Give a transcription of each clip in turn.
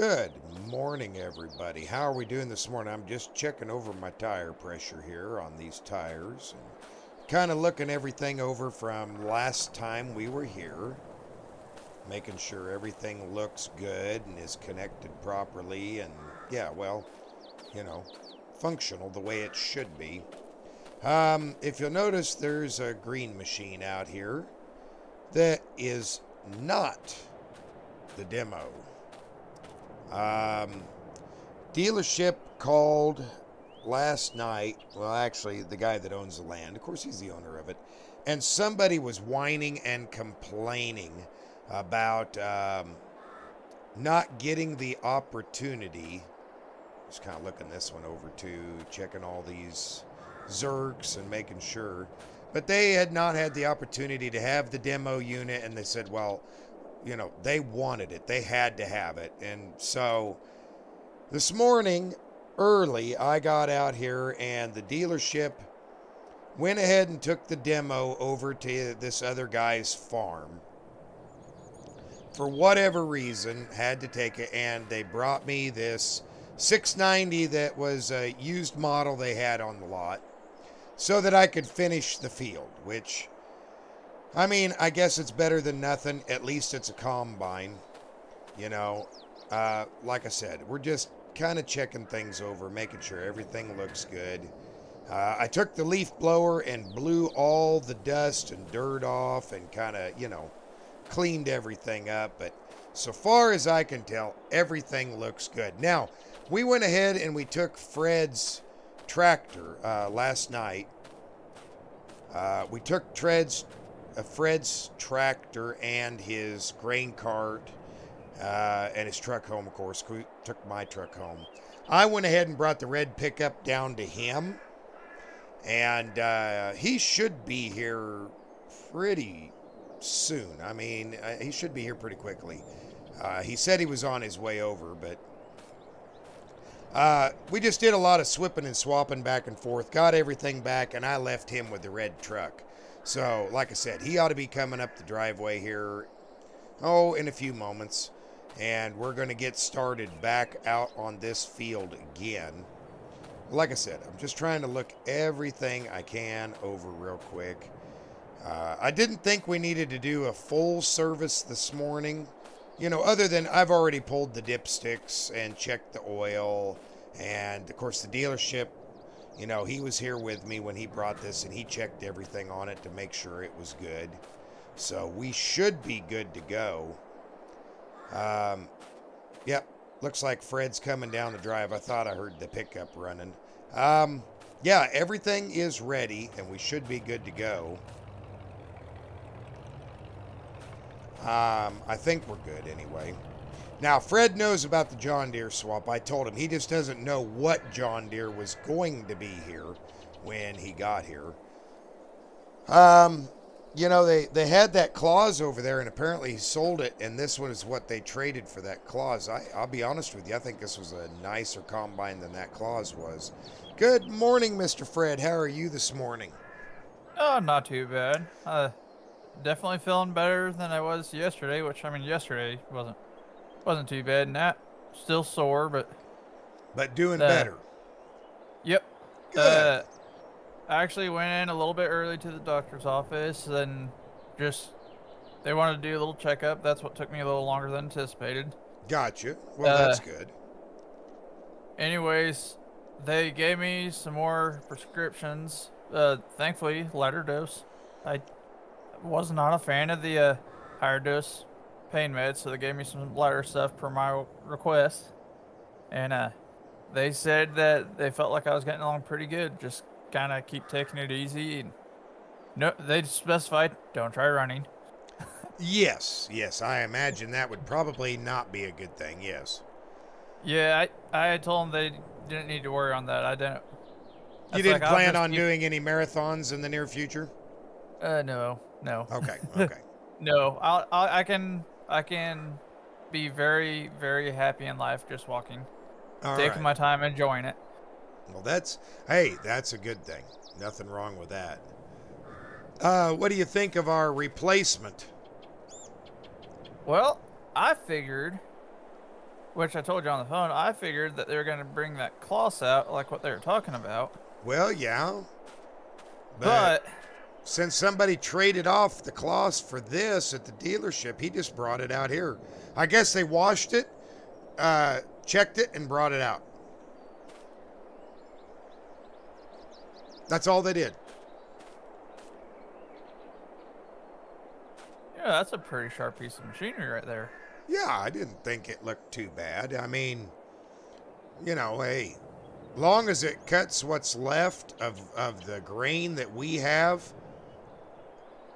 Good morning, everybody. How are we doing this morning? I'm just checking over my tire pressure here on these tires and kind of looking everything over from last time we were here, making sure everything looks good and is connected properly and, yeah, well, you know, functional the way it should be. If you'll notice, there's a green machine out here that is not the demo. Um, Dealership called last night. Well, actually, the guy that owns the land, of course, he's the owner of it. And somebody was whining and complaining about not getting the opportunity. Just kind of looking this one over too, checking all these zerks and making sure. But they had not had the opportunity to have the demo unit, and they said, well, they wanted it. They had to have it. And so this morning, early, I got out here and the dealership went ahead and took the demo over to this other guy's farm. For whatever reason, had to take it, and they brought me this 690 that was a used model they had on the lot so that I could finish the field, which, I mean, I guess it's better than nothing. At least it's a combine, Like I said, we're just kind of checking things over, making sure everything looks good. I took the leaf blower and blew all the dust and dirt off and kind of, cleaned everything up. But so far as I can tell, everything looks good. Now, we went ahead and we took Fred's tractor last night. We took Fred's tractor and his grain cart and his truck home, of course. We took my truck home. I went ahead and brought the red pickup down to him, and he should be here pretty soon. I mean, he should be here pretty quickly. He said he was on his way over, but we just did a lot of swapping and swapping back and forth, got everything back, and I left him with the red truck. So, like I said, he ought to be coming up the driveway here, in a few moments. And we're going to get started back out on this field again. Like I said, I'm just trying to look everything I can over real quick. I didn't think we needed to do a full service this morning. Other than I've already pulled the dipsticks and checked the oil. And, of course, the dealership, he was here with me when he brought this, and he checked everything on it to make sure it was good. So we should be good to go. Yep, looks like Fred's coming down the drive. I thought I heard the pickup running. Yeah, everything is ready, and we should be good to go. I think we're good anyway. Now, Fred knows about the John Deere swap. I told him. He just doesn't know what John Deere was going to be here when he got here. They had that clause over there, and apparently he sold it, and this one is what they traded for that clause. I'll be honest with you. I think this was a nicer combine than that clause was. Good morning, Mr. Fred. How are you this morning? Oh, not too bad. Definitely feeling better than I was yesterday, which I mean yesterday wasn't too bad. And that still sore, but But doing uh, better. yep. Good. Uh, I actually went in a little bit early to the doctor's office, and just they wanted to do a little checkup. That's what took me a little longer than anticipated. Gotcha. Well, Uh, that's good. anyways, they gave me some more prescriptions. Thankfully, lighter dose. I was not a fan of the higher dose pain meds, so they gave me some lighter stuff per my request. And they said that they felt like I was getting along pretty good. Just kind of keep taking it easy. And no, they specified don't try running. Yes, I imagine that would probably not be a good thing, yes. Yeah, I had told them they didn't need to worry on that. I didn't. You It's like didn't I'll plan just on keep. doing any marathons in the near future? No, no, Okay. no. I can be very very happy in life just walking, All taking right. my time, enjoying it. Well, that's a good thing. Nothing wrong with that. What do you think of our replacement? Well, I figured which I told you on the phone, I figured that they were going to bring that cloth out like what they were talking about. Well, yeah, but But, since somebody traded off the cloths for this at the dealership, he just brought it out here. I guess they washed it, checked it, and brought it out. That's all they did. yeah, that's a pretty sharp piece of machinery right there. Yeah, I didn't think it looked too bad. I mean, hey, long as it cuts what's left of the grain that we have,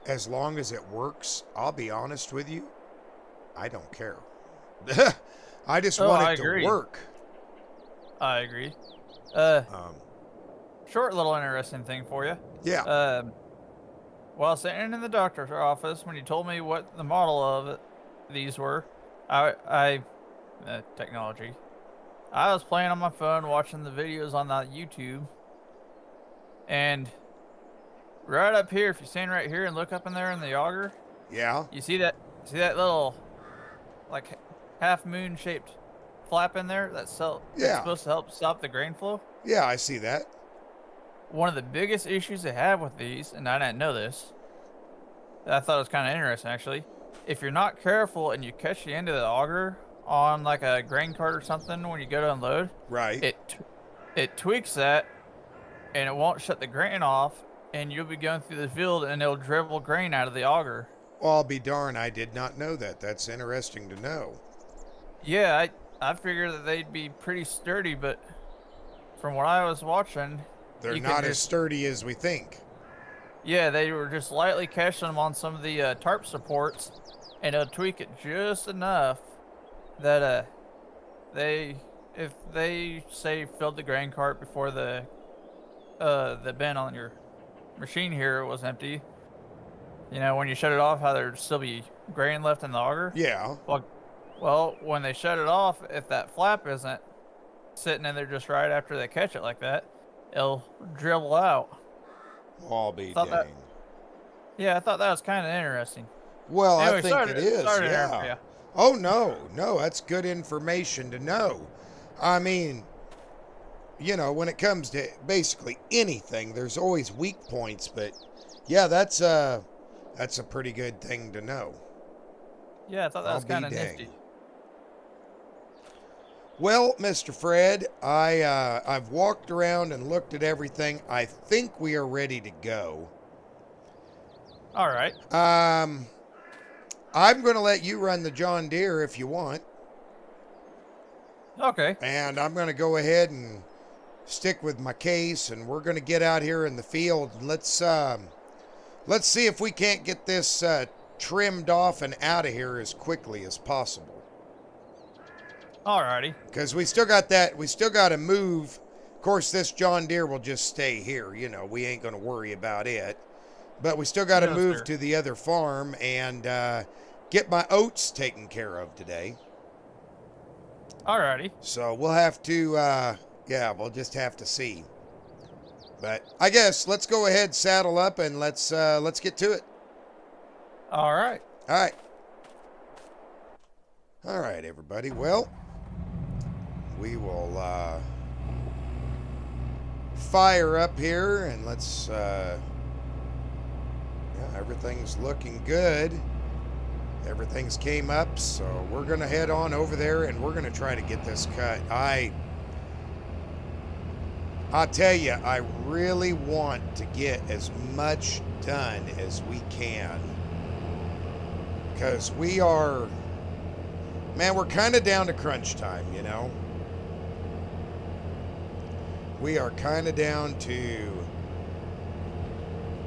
as long as it works, I'll be honest with you, I don't care. I just Oh, want I it to agree. work. I agree. Uh, Um, Short little interesting thing for you. yeah, While sitting in the doctor's office, when you told me what the model of these were, technology. I was playing on my phone, watching the videos on that YouTube, and right up here, if you stand right here and look up in there in the auger, yeah, you see that little like half moon shaped flap in there that's yeah, supposed to help stop the grain flow. yeah, I see that. One of the biggest issues they have with these, and I didn't know this, I thought it was kind of interesting actually. If you're not careful and you catch the end of the auger on like a grain cart or something when you go to unload, Right. it tweaks that and it won't shut the grain off, and you'll be going through the field and it'll dribble grain out of the auger. Well, I'll be darned, I did not know that. That's interesting to know. Yeah, I figured that they'd be pretty sturdy, but from what I was watching, They're you could not as just sturdy as we think. yeah, they were just lightly catching them on some of the tarp supports, and it'll tweak it just enough that they if they say filled the grain cart before the bin on your machine here was empty, when you shut it off, how there'd still be grain left in the auger. Yeah. Well, when they shut it off, if that flap isn't sitting in there just right after they catch it like that, it'll dribble out. I'll be Thought that, dang. yeah, I thought that was kind of interesting. Well, I Anyway, think it is, sorry to interrupt yeah. you. Oh, no, no, that's good information to know. I mean, when it comes to basically anything, there's always weak points, but yeah, that's a pretty good thing to know. Yeah, I thought that I'll was be kind of dang. nifty. Well, Mr. Fred, I've walked around and looked at everything. I think we are ready to go. All right. I'm going to let you run the John Deere if you want, Okay. and I'm going to go ahead and stick with my case, and we're going to get out here in the field and let's see if we can't get this trimmed off and out of here as quickly as possible. Alrighty. Because we still got to move. Of course, this John Deere will just stay here. We ain't going to worry about it. But we still got to No, move sir. to the other farm and get my oats taken care of today. Alrighty. So we'll have to, we'll just have to see. But I guess let's go ahead, saddle up, and let's get to it. All right. All right, everybody. Well, we will fire up here, and let's. Everything's looking good. Everything's came up, so we're gonna head on over there, and we're gonna try to get this cut. I'll tell you, I really want to get as much done as we can, because we're kind of down to crunch time, We are kind of down to,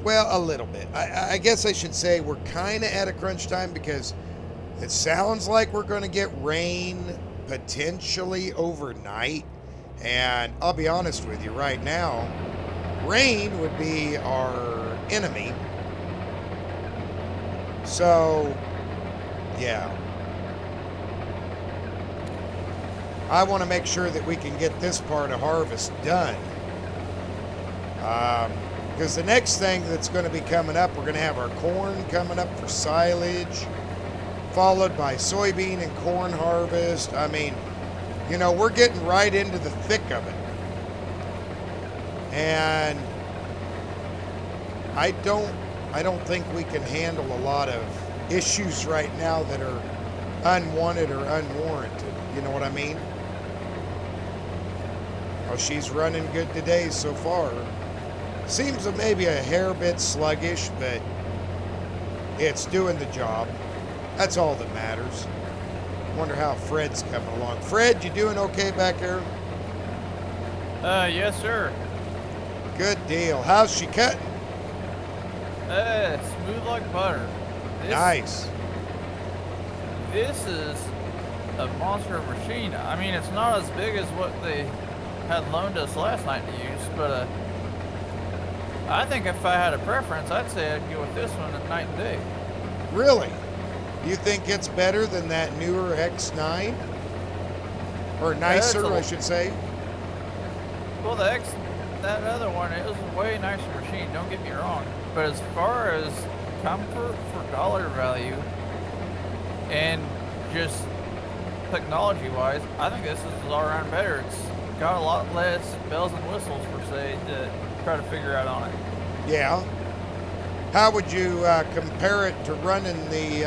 well, a little bit. I guess I should say we're kind of at a crunch time because it sounds like we're going to get rain potentially overnight. And I'll be honest with you right now, rain would be our enemy. So, yeah. I want to make sure that we can get this part of harvest done. Because the next thing that's going to be coming up, we're going to have our corn coming up for silage, followed by soybean and corn harvest. I mean, You know, we're getting right into the thick of it. And I don't think we can handle a lot of issues right now that are unwanted or unwarranted. You know what I mean? Oh, she's running good today so far. Seems maybe a hair bit sluggish, but it's doing the job. That's all that matters. Wonder how Fred's coming along. Fred, you doing okay back there? Yes, sir. Good deal. How's she cutting? Smooth like butter. Nice. This is a monster machine. I mean, it's not as big as what they had loaned us last night to use, but I think if I had a preference, I'd say I'd go with this one at night and day. Really? You think it's better than that newer X9? Or nicer, I should say? Well, that other one, it was a way nicer machine, don't get me wrong. But as far as comfort for dollar value and just technology-wise, I think this is all around better. It's got a lot less bells and whistles, per se, to try to figure out on it. Yeah. How would you compare it to running the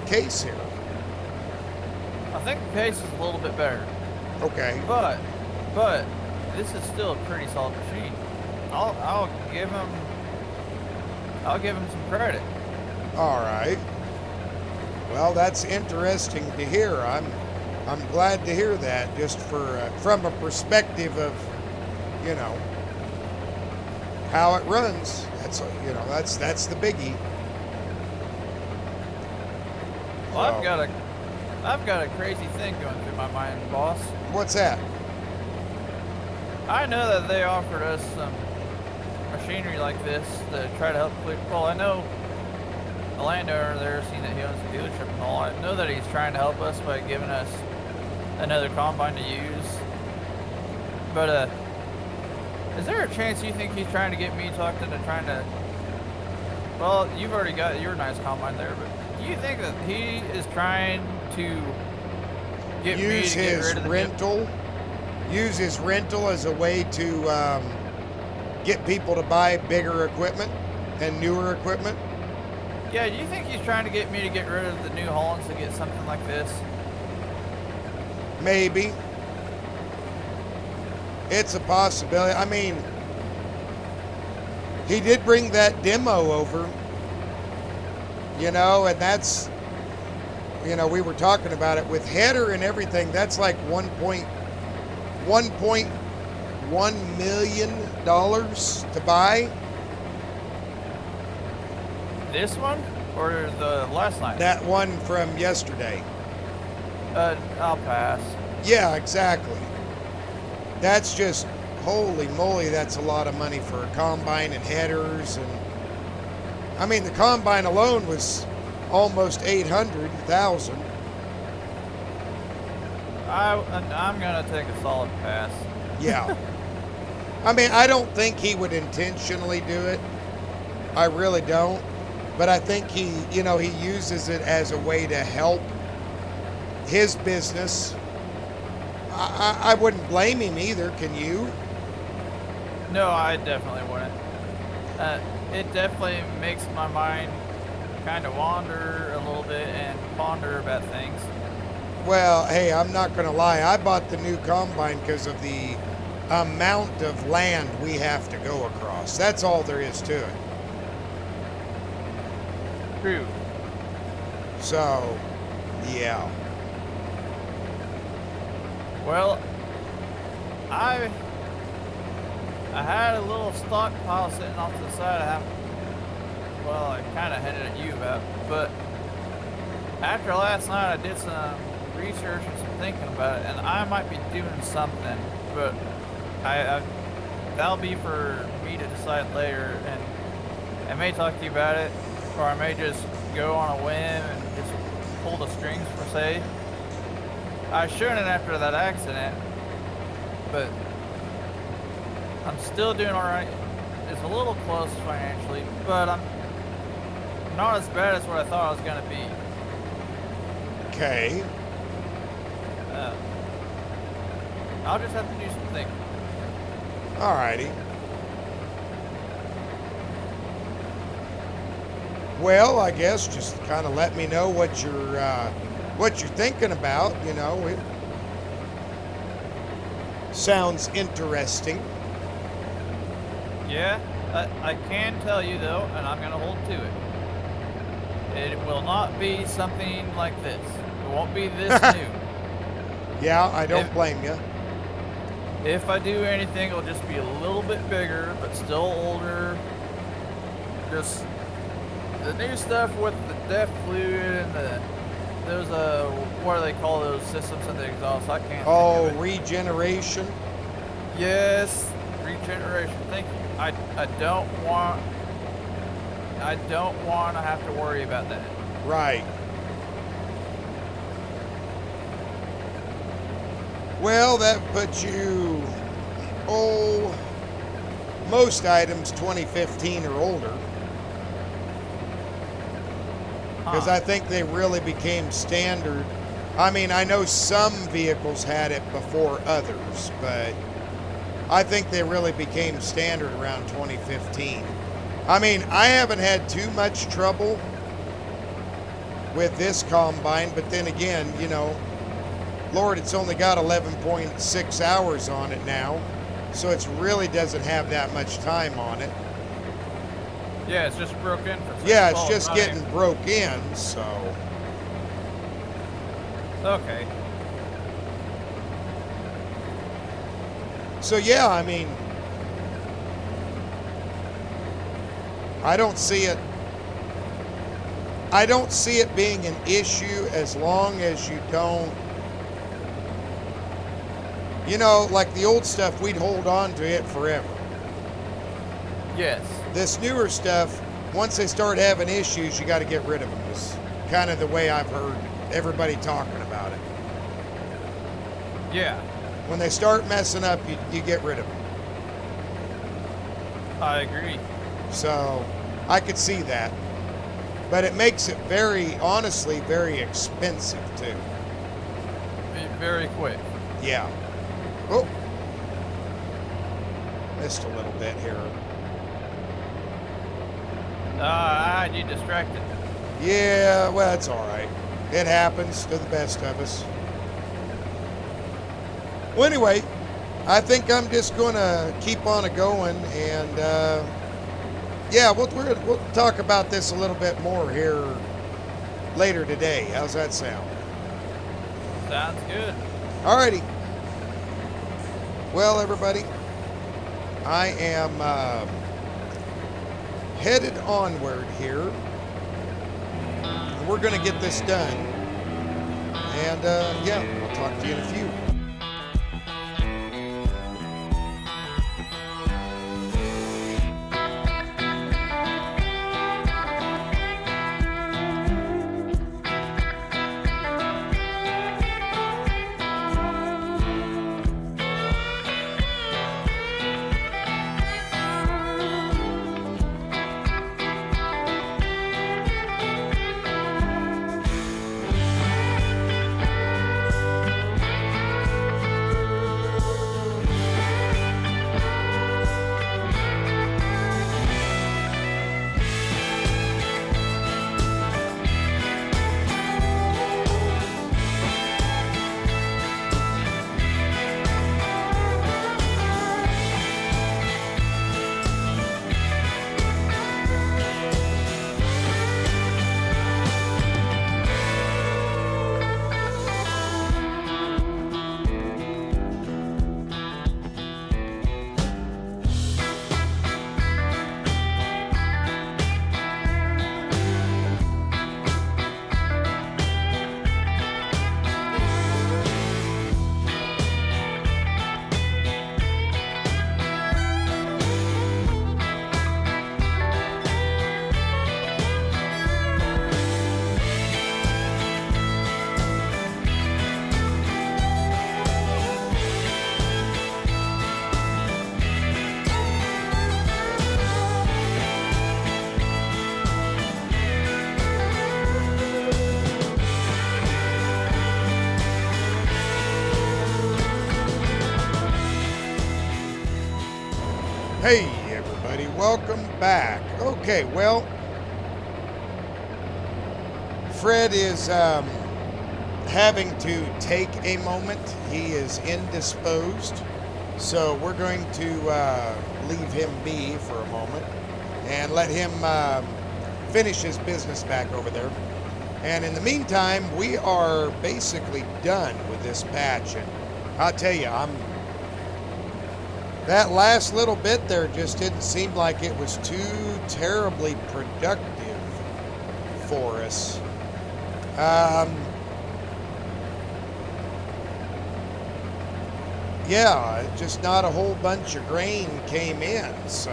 case here? I think the case is a little bit better. Okay. But this is still a pretty solid machine. I'll give him some credit. All right. Well, that's interesting to hear. I'm glad to hear that, just from a perspective of, you know, how it runs. That's the biggie. Well, I've got a crazy thing going through my mind, boss. What's that? I know that they offered us some machinery like this to try to help clear. Well, I know the landowner there, seeing that he owns a dealership and all. I know that he's trying to help us by giving us another combine to use. But is there a chance you think he's trying to get me talked into trying to? Well, you've already got your nice combine there, but do you think that he is trying to get me to get rid of the rental? Use his rental as a way to get people to buy bigger equipment and newer equipment? Yeah, do you think he's trying to get me to get rid of the New Hollands to get something like this? Maybe. It's a possibility. I mean, he did bring that demo over, you know, and that's, you know, we were talking about it with header and everything. That's like $1.1 million to buy. This one or the last night? That one from yesterday. I'll pass. Yeah, exactly. That's just, holy moly, that's a lot of money for a combine and headers. And I mean, the combine alone was almost $800,000. I'm gonna take a solid pass. Yeah. I mean, I don't think he would intentionally do it. I really don't. But I think he uses it as a way to help his business. I wouldn't blame him either, can you? No, I definitely wouldn't. It definitely makes my mind kind of wander a little bit and ponder about things. Well, hey, I'm not going to lie. I bought the new combine because of the amount of land we have to go across. That's all there is to it. True. So, yeah. Well, I had a little stockpile sitting off to the side. I kind of headed at you about, but after last night, I did some research and some thinking about it, and I might be doing something, but that'll be for me to decide later, and I may talk to you about it, or I may just go on a whim and just pull the strings, per se. I shouldn't after that accident, but I'm still doing alright. It's a little close financially, but I'm not as bad as what I thought I was going to be. Okay. I'll just have to do some thinking. Alrighty. Well, I guess just kind of let me know what you're thinking about. You know, it sounds interesting. Yeah, I can tell you though, and I'm gonna hold to it. It will not be something like this. It won't be this new. Yeah, I don't blame you. If I do anything, it'll just be a little bit bigger, but still older. Just the new stuff with the DEF fluid and those what do they call those systems in the exhaust? I can't Oh, think of it. regeneration. Yes, regeneration. Thank you. I don't want to have to worry about that. Right. Well, that puts you, most items 2015 or older. Because I think they really became standard. I mean, I know some vehicles had it before others, but I think they really became standard around 2015. I mean, I haven't had too much trouble with this combine, but then again, you know, Lord, it's only got 11.6 hours on it now, so it really doesn't have that much time on it. Yeah, it's just broke in for 6 Yeah, it's volts, just not getting even- broke in, so. Okay. So yeah, I mean, I don't see it being an issue as long as you don't, you know, like the old stuff, we'd hold on to it forever. Yes. This newer stuff, once they start having issues, you got to get rid of them. Is kind of the way I've heard everybody talking about it. Yeah, When they start messing up, you get rid of them. I agree. So I could see that. But it makes it honestly, very expensive too. Be very quick. Yeah. Oh. Missed a little bit here. I had you distracted. Yeah, well, it's all right. It happens to the best of us. Well, anyway, I think I'm just going to keep on going, and yeah, we'll talk about this a little bit more here later today. How's that sound? Sounds good. Alrighty. Well, everybody, I am headed onward here. We're going to get this done. And yeah, I'll talk to you in a few. Hey everybody, welcome back. Okay, well, Fred is having to take a moment. He is indisposed, so we're going to leave him be for a moment and let him finish his business back over there. And in the meantime, we are basically done with this patch, and I'll tell you, that last little bit there just didn't seem like it was too terribly productive for us. Yeah, just not a whole bunch of grain came in, so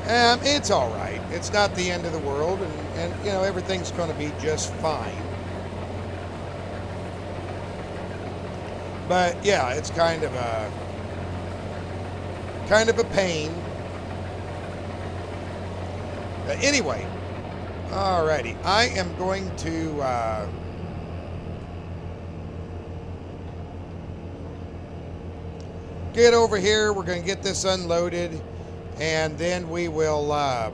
it's all right. It's not the end of the world, and you know, everything's going to be just fine. But yeah, it's kind of a pain. But anyway, alrighty, I am going to get over here. We're going to get this unloaded, and then we will. I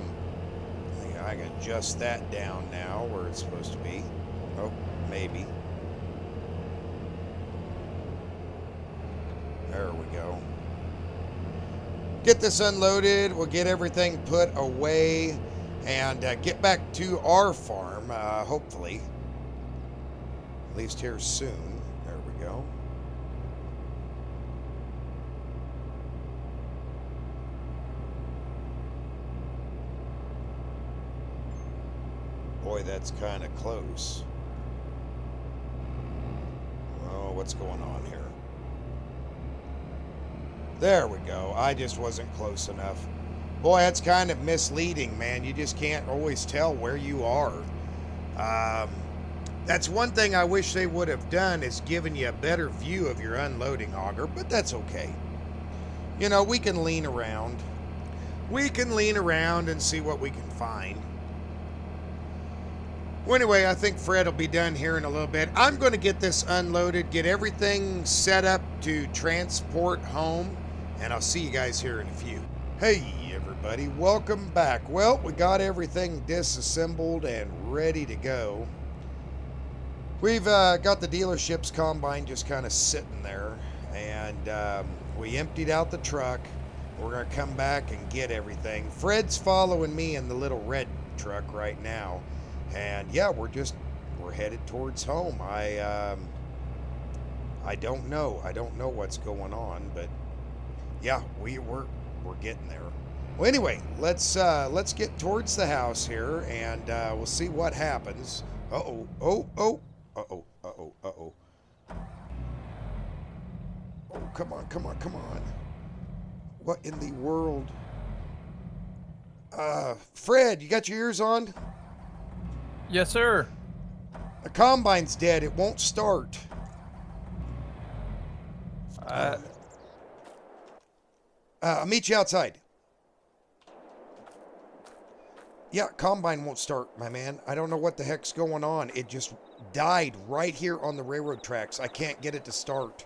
can adjust that down now where it's supposed to be. Oh, maybe. There we go. Get this unloaded. We'll get everything put away and get back to our farm, hopefully. At least here soon. There we go. Boy, that's kind of close. Oh, what's going on here? There we go. I just wasn't close enough. Boy, that's kind of misleading, man. You just can't always tell where you are. That's one thing I wish they would have done, is given you a better view of your unloading auger, but that's okay. You know, we can lean around. We can lean around and see what we can find. Well, anyway, I think Fred will be done here in a little bit. I'm going to get this unloaded, get everything set up to transport home, and I'll see you guys here in a few. Hey, everybody, welcome back. Well, we got everything disassembled and ready to go. We've got the dealership's combine just kind of sitting there, and we emptied out the truck. We're going to come back and get everything. Fred's following me in the little red truck right now. And yeah, we're headed towards home. I don't know. I don't know what's going on, but yeah, we're getting there. Well, anyway, let's get towards the house here, and we'll see what happens. Uh-oh. Oh, oh. Uh-oh. Uh-oh. Uh-oh. Oh, come on, come on, come on. What in the world? Fred, you got your ears on? Yes, sir. The combine's dead. It won't start. I'll meet you outside. Yeah, combine won't start, my man. I don't know what the heck's going on. It just died right here on the railroad tracks. I can't get it to start.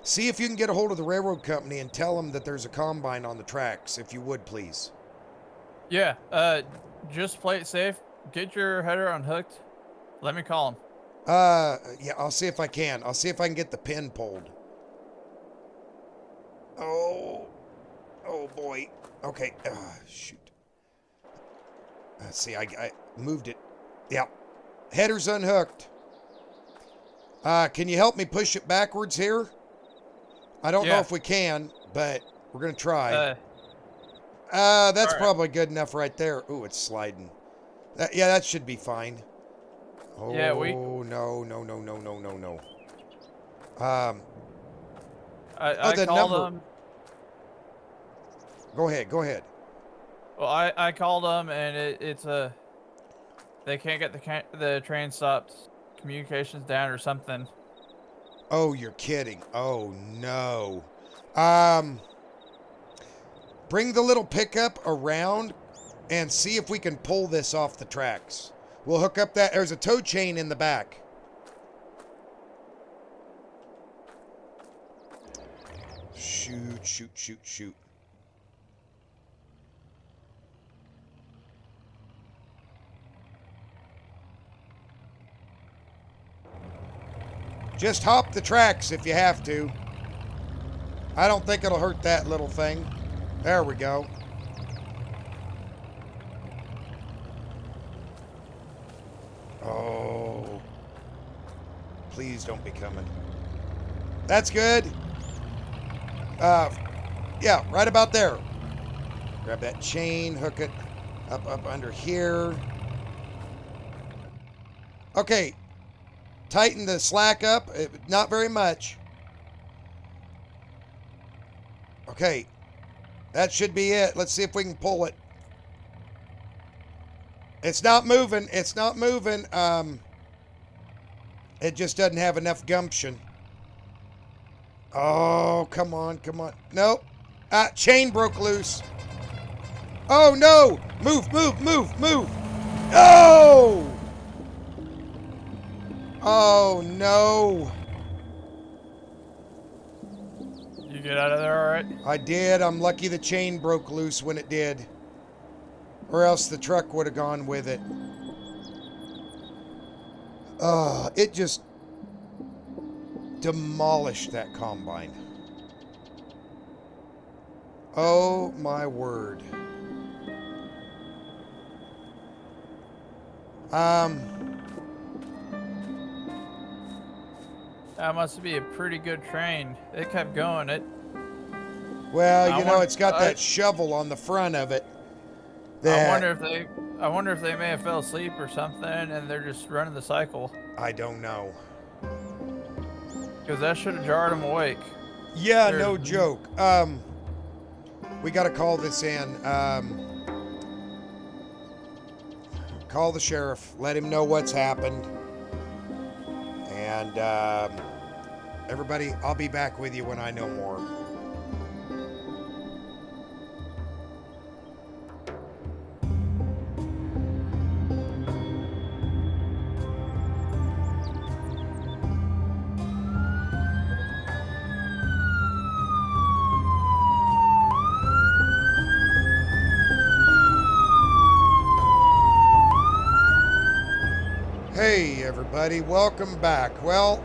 See if you can get a hold of the railroad company and tell them that there's a combine on the tracks, if you would, please. Yeah, just play it safe. Get your header unhooked. Let me call him. Yeah, I'll see if I can. I'll see if I can get the pin pulled. Oh boy. Okay, shoot. Let's see, I moved it. Yeah, header's unhooked. Can you help me push it backwards here? I don't know if we can, but we're gonna try. That's probably good enough right there. Ooh, it's sliding. Yeah, that should be fine. Oh, yeah, no. I called them. Go ahead. Well, I called them, and it's a. They can't get the train stopped. Communications down or something. Oh, you're kidding. Oh, no. Bring the little pickup around and see if we can pull this off the tracks. We'll hook up that. There's a tow chain in the back. Shoot, shoot, shoot, shoot. Just hop the tracks if you have to. I don't think it'll hurt that little thing. There we go. Oh. Please don't be coming. That's good. Yeah, right about there. Grab that chain, hook it up under here. Okay. Tighten the slack up. Not very much. Okay. That should be it. Let's see if we can pull it. It's not moving. It's not moving. It just doesn't have enough gumption. Oh, come on, come on. Nope. Chain broke loose. Oh, no. Move, move, move, move. Oh! Oh, no. You get out of there all right? I did. I'm lucky the chain broke loose when it did. Or else the truck would have gone with it. It just demolished that combine. Oh, my word. That must be a pretty good train. It kept going. Well, you know, it's got that shovel on the front of it. I wonder if they may have fell asleep or something, and they're just running the cycle. I don't know. Because that should have jarred them awake. Yeah, no joke. We got to call this in. Call the sheriff. Let him know what's happened. And everybody, I'll be back with you when I know more. Hey everybody, welcome back. Well,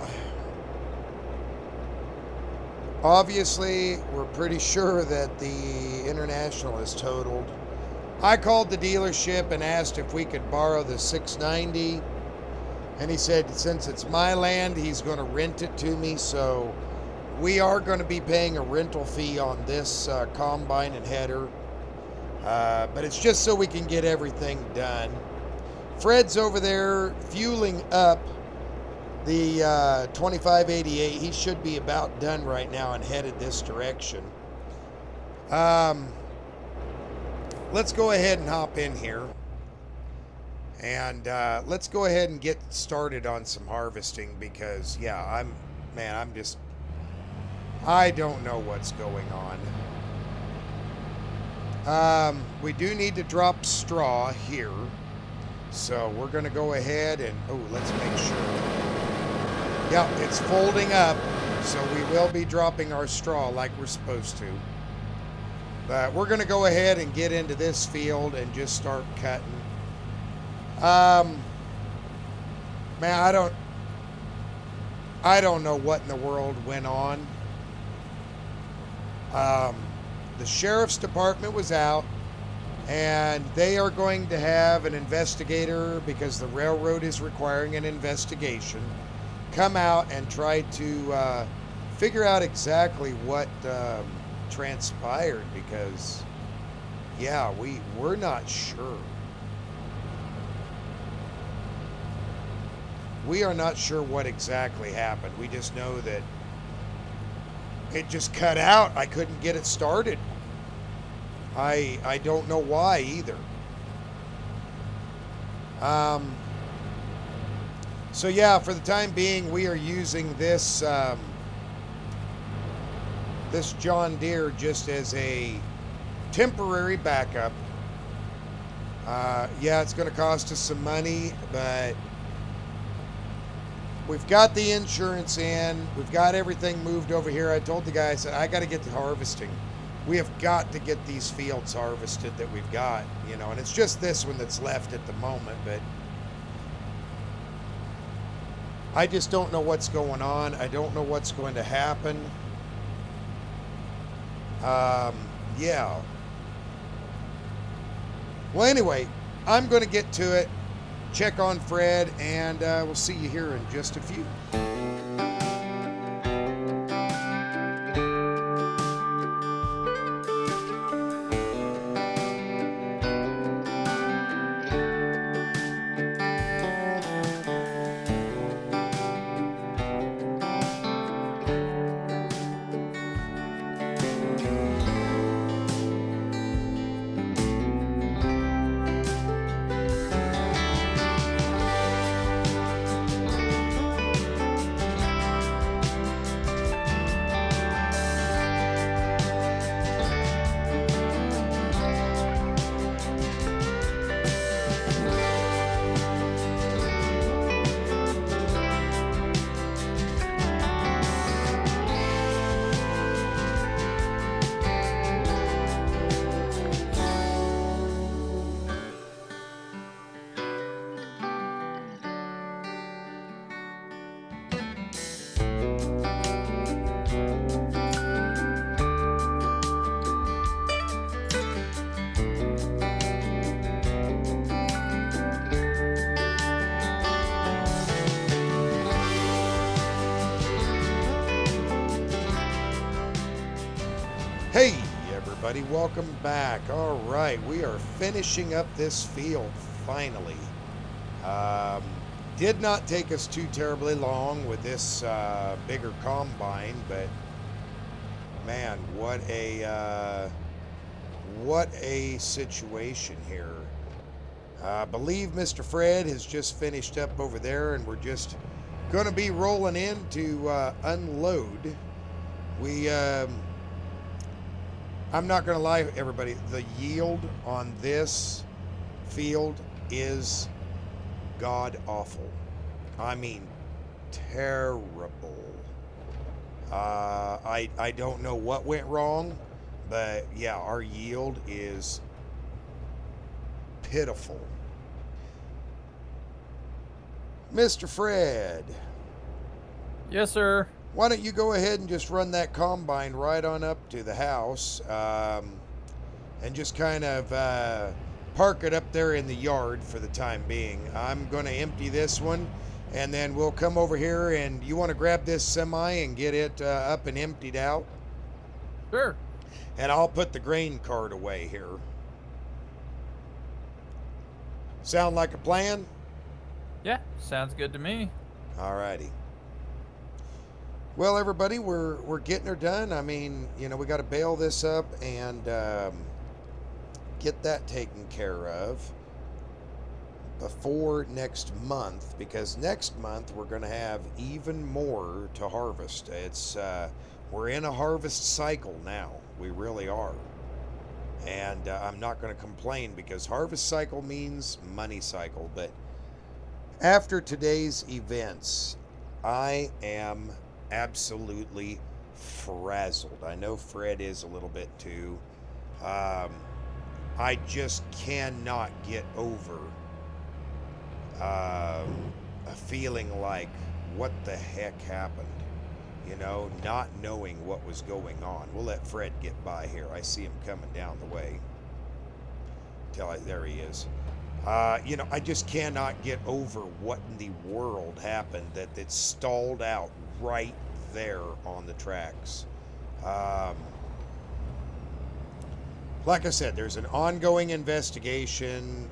obviously we're pretty sure that the International is totaled. I called the dealership and asked if we could borrow the 690, and he said since it's my land he's going to rent it to me, so we are going to be paying a rental fee on this combine and header, but it's just so we can get everything done. Fred's over there fueling up the 2588. He should be about done right now and headed this direction. Let's go ahead and hop in here. And let's go ahead and get started on some harvesting because, yeah, I don't know what's going on. We do need to drop straw here. So we're going to go ahead and, let's make sure. Yeah, it's folding up, so we will be dropping our straw like we're supposed to. But we're going to go ahead and get into this field and just start cutting. Man, I don't know what in the world went on. The sheriff's department was out. And they are going to have an investigator, because the railroad is requiring an investigation, come out and try to figure out exactly what transpired, because, yeah, we're not sure. We are not sure what exactly happened. We just know that it just cut out. I couldn't get it started. I don't know why either. So yeah, for the time being, we are using this this John Deere just as a temporary backup. Yeah, it's going to cost us some money, but we've got the insurance in. We've got everything moved over here. I told the guy, I said, I got to get to harvesting. We have got to get these fields harvested that we've got, and it's just this one that's left at the moment, but I just don't know what's going on. I don't know what's going to happen. Yeah. Well, anyway, I'm going to get to it, check on Fred, and we'll see you here in just a few. Hey everybody, welcome back. All right, we are finishing up this field finally. Did not take us too terribly long with this bigger combine, but man, what a situation here. I believe Mr. Fred has just finished up over there, and we're just going to be rolling in to unload. I'm not going to lie, everybody. The yield on this field is god-awful. I mean, terrible. I don't know what went wrong, but yeah, our yield is pitiful. Mr. Fred. Yes, sir. Why don't you go ahead and just run that combine right on up to the house, and just kind of park it up there in the yard for the time being. I'm going to empty this one, and then we'll come over here, and you want to grab this semi and get it up and emptied out? Sure. And I'll put the grain cart away here. Sound like a plan? Yeah, sounds good to me. All righty. Well, everybody, we're getting her done. I mean, we got to bail this up and get that taken care of before next month, because next month we're going to have even more to harvest. We're in a harvest cycle now. We really are. And I'm not going to complain, because harvest cycle means money cycle. But after today's events, I am absolutely frazzled. I know Fred is a little bit too. I just cannot get over a feeling like, what the heck happened? Not knowing what was going on. We'll let Fred get by here. I see him coming down the way. There he is. I just cannot get over what in the world happened that it stalled out right there on the tracks. Like I said, there's an ongoing investigation.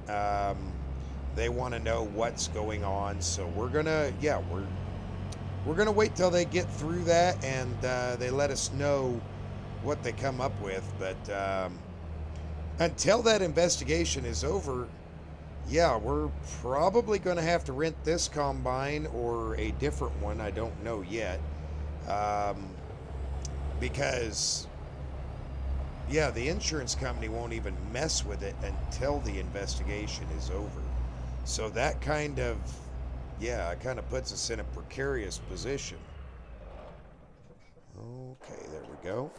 They want to know what's going on, so we're gonna wait till they get through that, and they let us know what they come up with. But until that investigation is over, yeah, we're probably going to have to rent this combine or a different one. I don't know yet. Because, yeah, the insurance company won't even mess with it until the investigation is over. So that kind of yeah, it kind of puts us in a precarious position. Okay, there we go.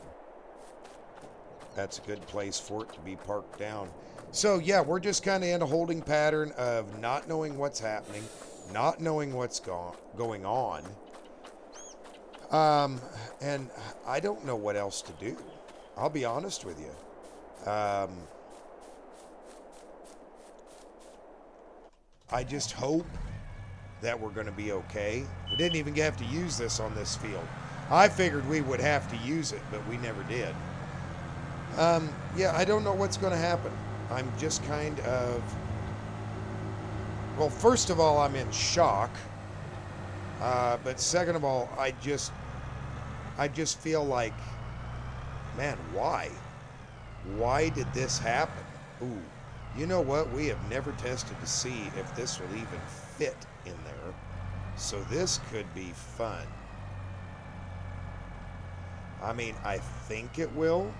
That's a good place for it to be parked down. So, yeah, we're just kind of in a holding pattern of not knowing what's happening, not knowing what's going on. And I don't know what else to do. I'll be honest with you. I just hope that we're going to be okay. We didn't even have to use this on this field. I figured we would have to use it, but we never did. Yeah, I don't know what's going to happen. I'm just kind of... Well, first of all, I'm in shock. But second of all, I just feel like, man, why? Why did this happen? Ooh, you know what? We have never tested to see if this will even fit in there. So this could be fun. I mean, I think it will.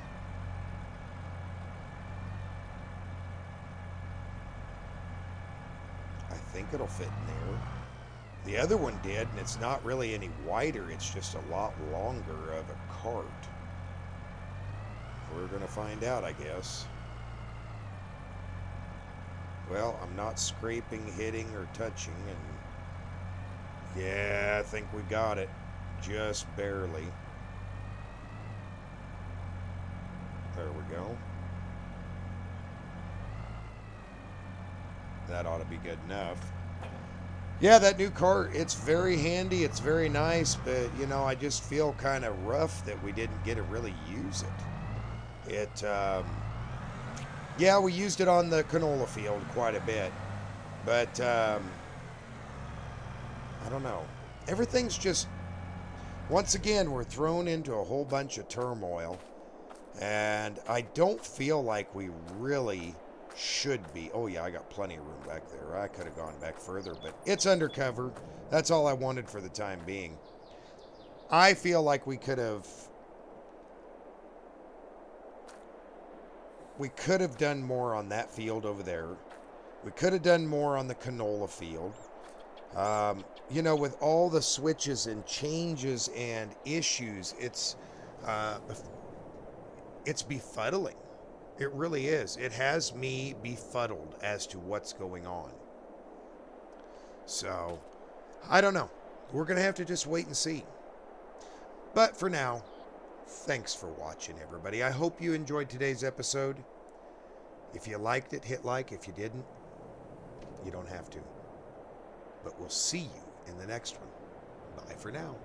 I think it'll fit in there. The other one did, and it's not really any wider. It's just a lot longer of a cart. We're going to find out, I guess. Well, I'm not scraping, hitting, or touching, and yeah, I think we got it. Just barely. There we go. That ought to be good enough. Yeah, that new cart, it's very handy, it's very nice, but, you know, I just feel kind of rough that we didn't get to really use it. Yeah, we used it on the canola field quite a bit, but, I don't know. Everything's just, once again, we're thrown into a whole bunch of turmoil, and I don't feel like we really should be. Oh yeah, I got plenty of room back there. I could have gone back further, but it's undercover. That's all I wanted for the time being. I feel like we could have done more on that field over there. We could have done more on the canola field. You know, with all the switches and changes and issues, it's befuddling. It really is. It has me befuddled as to what's going on. So, I don't know. We're going to have to just wait and see. But for now, thanks for watching, everybody. I hope you enjoyed today's episode. If you liked it, hit like. If you didn't, you don't have to. But we'll see you in the next one. Bye for now.